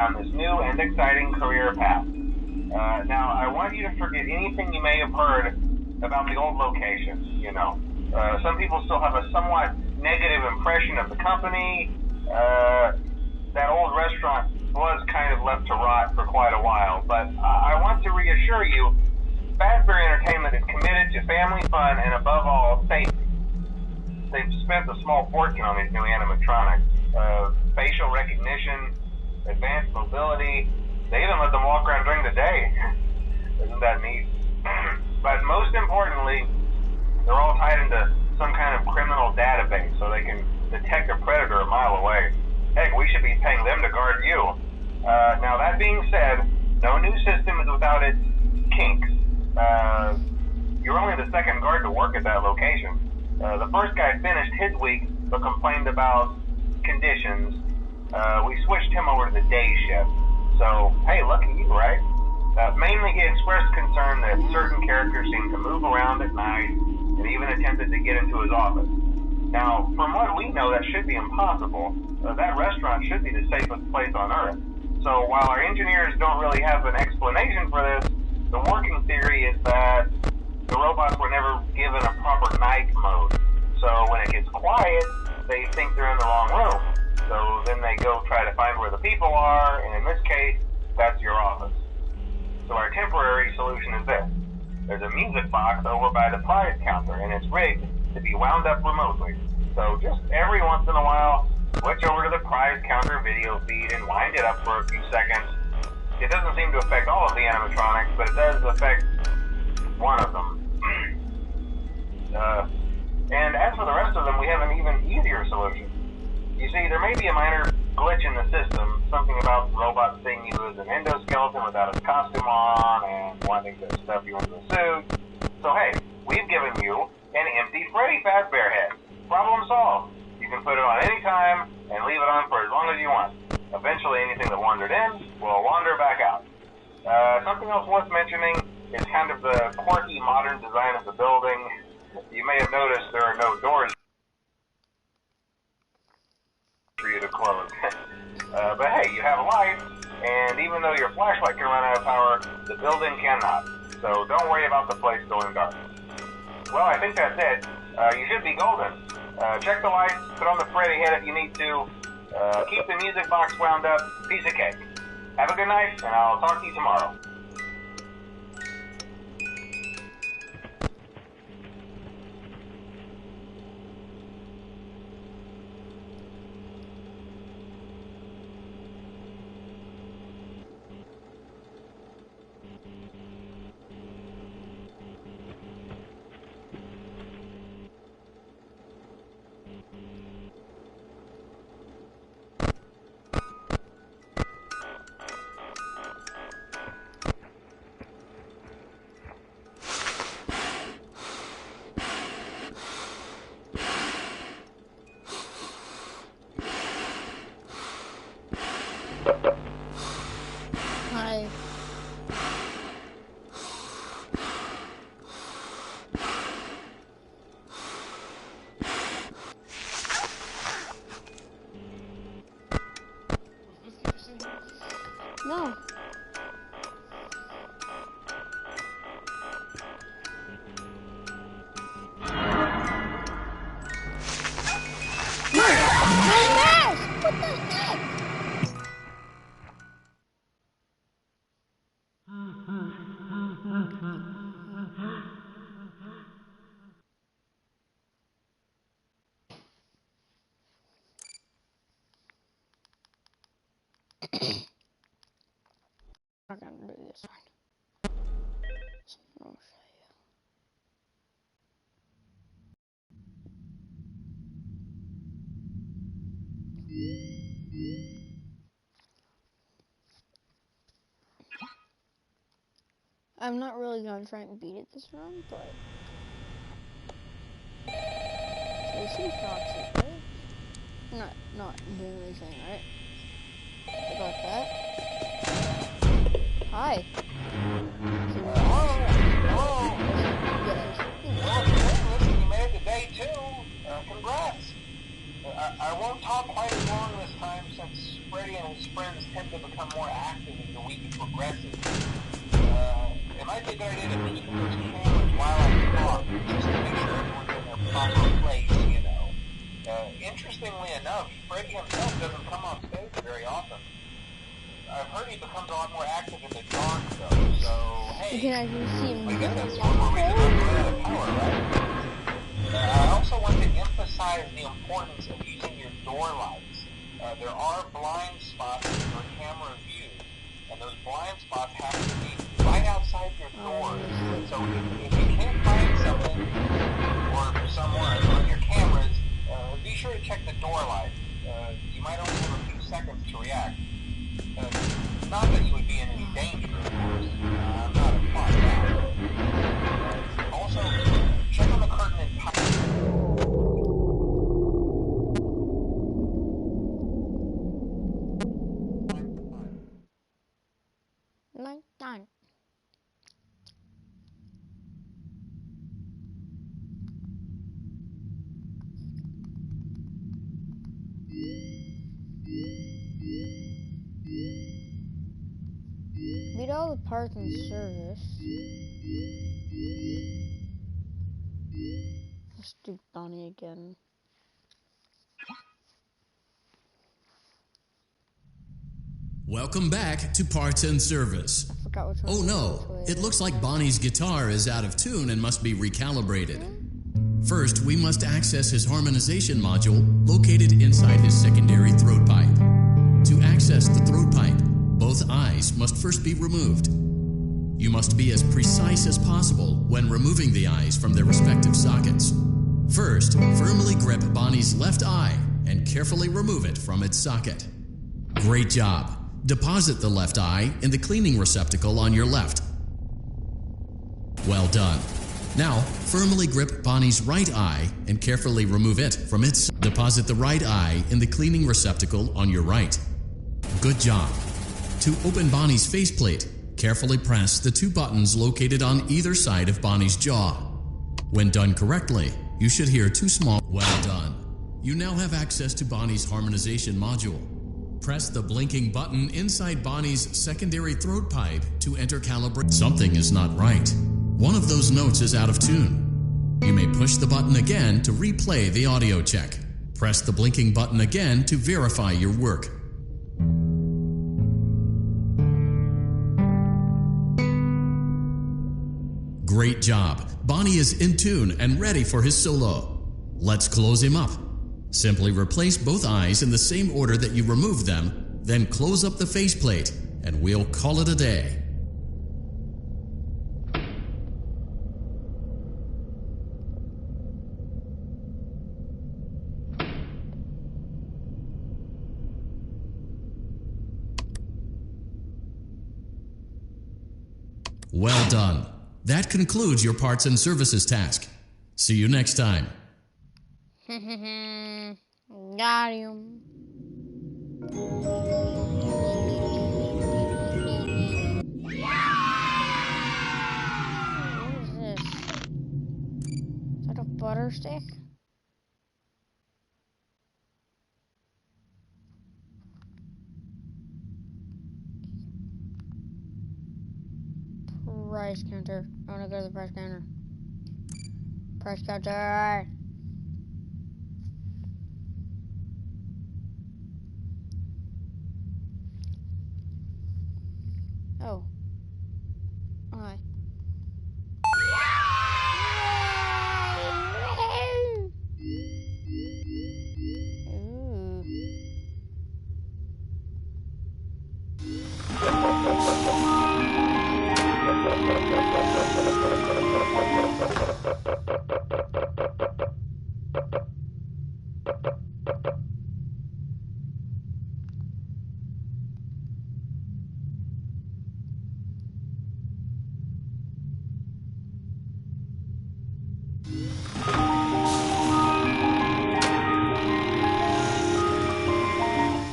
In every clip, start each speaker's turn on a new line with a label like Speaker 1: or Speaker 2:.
Speaker 1: on this new and exciting career path. Now, I want you to forget anything you may have heard about the old location. Some people still have a somewhat negative impression of the company. That old restaurant was kind of left to rot for quite a while, but I want to reassure you, Fazbear Entertainment is committed to family fun and, above all, safety. They've spent a small fortune on these new animatronics. Facial recognition, advanced mobility. They even let them walk around during the day. Isn't that neat? But most importantly, they're all tied into some kind of criminal database so they can detect a predator a mile away. Heck, we should be paying them to guard you. Now, that being said, no new system is without its kinks. You're only the second guard to work at that location. The first guy finished his week but complained about conditions. We switched him over to the day shift. So, hey, lucky you, right? Mainly he expressed concern that certain characters seemed to move around at night and even attempted to get into his office. Now, from what we know, that should be impossible. That restaurant should be the safest place on Earth. So while our engineers don't really have an explanation for this, the working theory is that the robots were never given a proper night mode. So when it gets quiet, they think they're in the wrong room. So then they go try to find where the people are, and in this case, that's your office. So our temporary solution is this. There's a music box over by the prize counter, and it's rigged to be wound up remotely. So just every once in a while, switch over to the prize counter video feed and wind it up for a few seconds. It doesn't seem to affect all of the animatronics, but it does affect one of them. And as for the rest of them, we have an even easier solution. You see, there may be a minor glitch in the system, something about robots seeing you as an endoskeleton without a costume on and wanting to stuff you into a suit. So hey, we've given you an empty Freddy Fazbear head. Problem solved. You can put it on any time and leave it on for as long as you want. Eventually anything that wandered in will wander back out. Something else worth mentioning is kind of the quirky modern design of the building. You may have noticed there are no doors for you to close. But hey, you have a light, and even though your flashlight can run out of power, the building cannot. So don't worry about the place going dark. Well, I think that's it. You should be golden. Check the lights, put on the Freddy head if you need to. Keep the music box wound up. Piece of cake. Have a good night, and I'll talk to you tomorrow.
Speaker 2: Hi. No. What the heck? I'm not gonna do this one. I'll show you. I'm not really gonna try and beat it this round, but so it seems toxic, right? Not doing anything, right? About that. Hi.
Speaker 1: Listen, you made it to day 2. Congrats. I won't talk quite as long this time, since Freddy and his friends tend to become more active as the week progresses, it might be a good idea to peek at those cameras while I talk, just to make sure everyone's in their proper place, you know. Interestingly enough, Freddy himself doesn't come on stage very often. I've heard he becomes a lot more active in the dark, though, so, hey,
Speaker 2: You can actually see him.
Speaker 1: I guess that's one more reason to run out of power, right? I also want to emphasize the importance of using your door lights. There are blind spots in your camera view, and those blind spots have to be right outside your doors. So if you can't find something or someone on your cameras, be sure to check the door light. You might only have a few seconds to react. Not that you would be in any danger, of course. I'm not implying that. Also, check on the curtain and
Speaker 2: Nighttime. Beat all the parts in service. Let's do Bonnie again.
Speaker 3: Welcome back to Parts and Service.
Speaker 2: I forgot which one.
Speaker 3: Oh no, it looks like Bonnie's guitar is out of tune and must be recalibrated. First, we must access his harmonization module located inside his secondary throat pipe. To access the throat pipe, both eyes must first be removed. You must be as precise as possible when removing the eyes from their respective sockets. First, firmly grip Bonnie's left eye and carefully remove it from its socket. Great job. Deposit the left eye in the cleaning receptacle on your left. Well done. Now, firmly grip Bonnie's right eye and carefully remove it from its. Deposit the right eye in the cleaning receptacle on your right. Good job. To open Bonnie's faceplate, carefully press the two buttons located on either side of Bonnie's jaw. When done correctly, you should hear two small. Well done. You now have access to Bonnie's harmonization module. Press the blinking button inside Bonnie's secondary throat pipe to enter calibrate. Something is not right. One of those notes is out of tune. You may push the button again to replay the audio check. Press the blinking button again to verify your work. Great job. Bonnie is in tune and ready for his solo. Let's close him up. Simply replace both eyes in the same order that you removed them, then close up the faceplate, and we'll call it a day. Well done. That concludes your parts and services task. See you next time.
Speaker 2: Got him. What is this? Is that a butter stick? Price counter. I want to go to the price counter. Price counter. Oh. Hi. Ooh.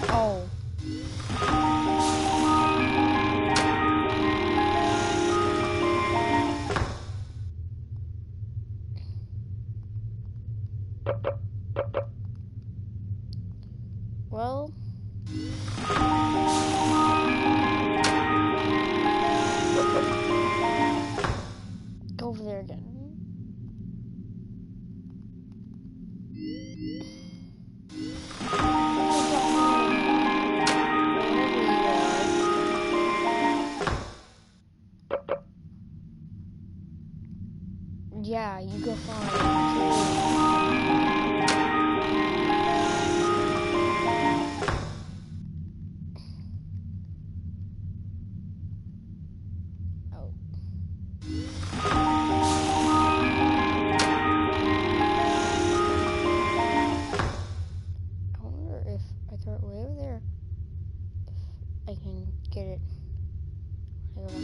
Speaker 2: Oh. Yeah, you go fine. Oh. I wonder if I throw it way over there, if I can get it. I go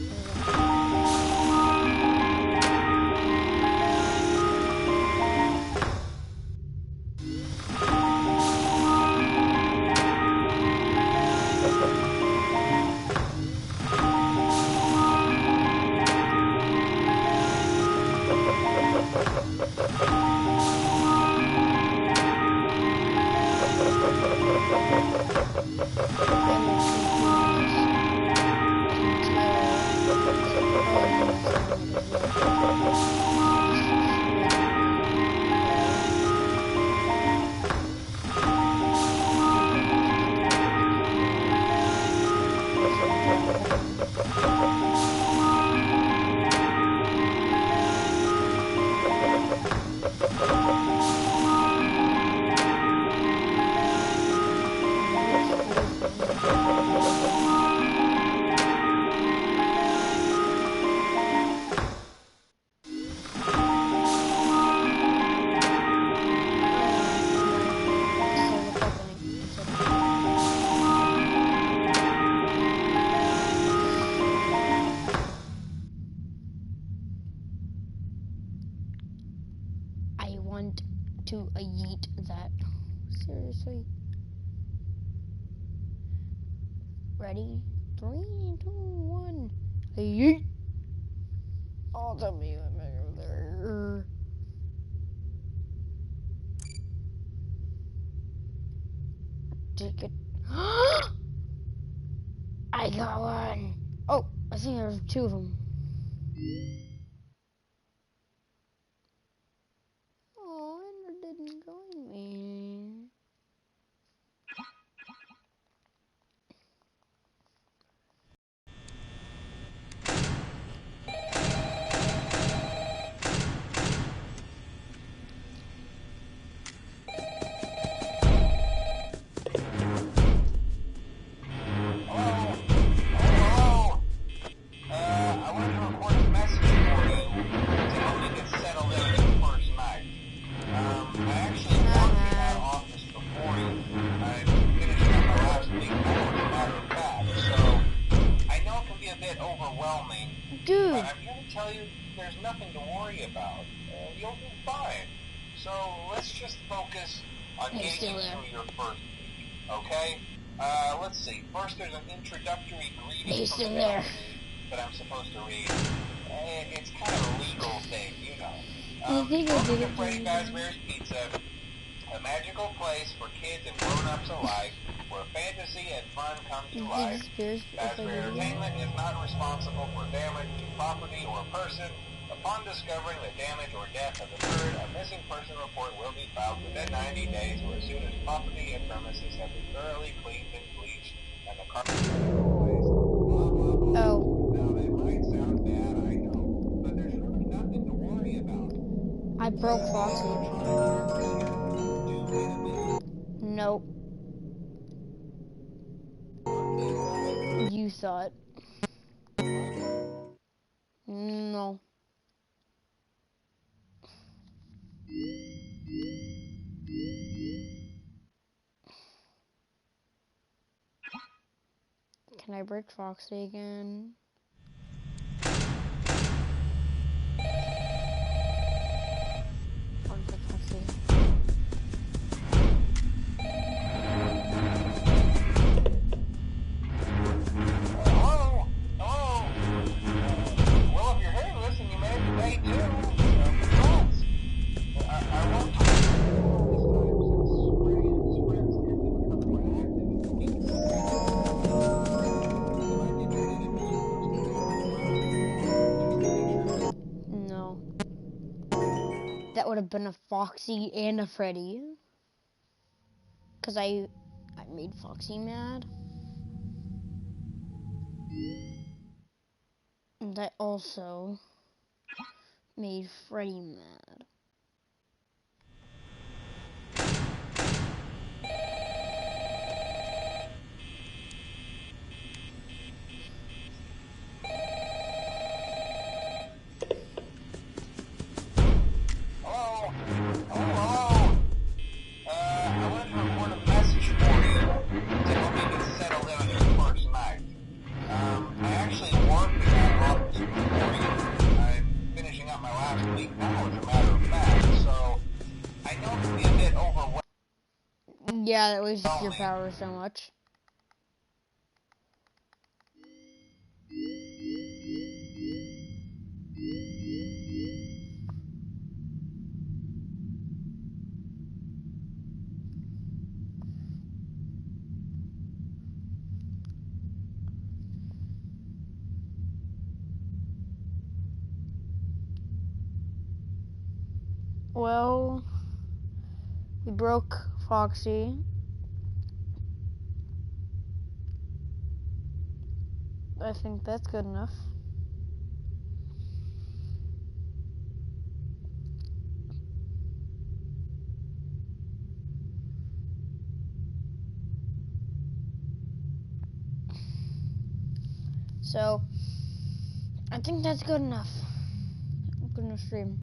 Speaker 2: I want to yeet that. Seriously. Ready? 3, 2, 1. Yeet! Oh, tell me I'm over there. Take it. I got one. Oh, I think there's 2 of them. Oh, and it didn't join me. Dude.
Speaker 1: But I'm here to tell you there's nothing to worry about. You'll be fine. So let's just focus on getting you through your first week, okay? Let's see. First, there's an introductory greeting from the company that I'm supposed to read. It's kind of a legal thing, you know. Welcome to Freddy Fazbear's Pizza, a magical place for kids and grown-ups alike, where fantasy and fun come to life. Fazbear Entertainment is not responsible for damage to property or person. Upon discovering that damage or death has occurred, a missing person report will be filed within 90 days or as soon as property and premises have been thoroughly cleaned and bleached and the carpet replaced.
Speaker 2: Oh.
Speaker 1: Now, that might sound bad, I know, but there's really nothing to worry about.
Speaker 2: I broke Foxy. Nope. You saw it. No. Can I break Foxy again? That would have been a Foxy and a Freddy. Because I made Foxy mad. And I also made Freddy mad. Yeah, that wastes your power so much. Well, we broke Foxy. I think that's good enough. So, I think that's good enough. I'm gonna stream.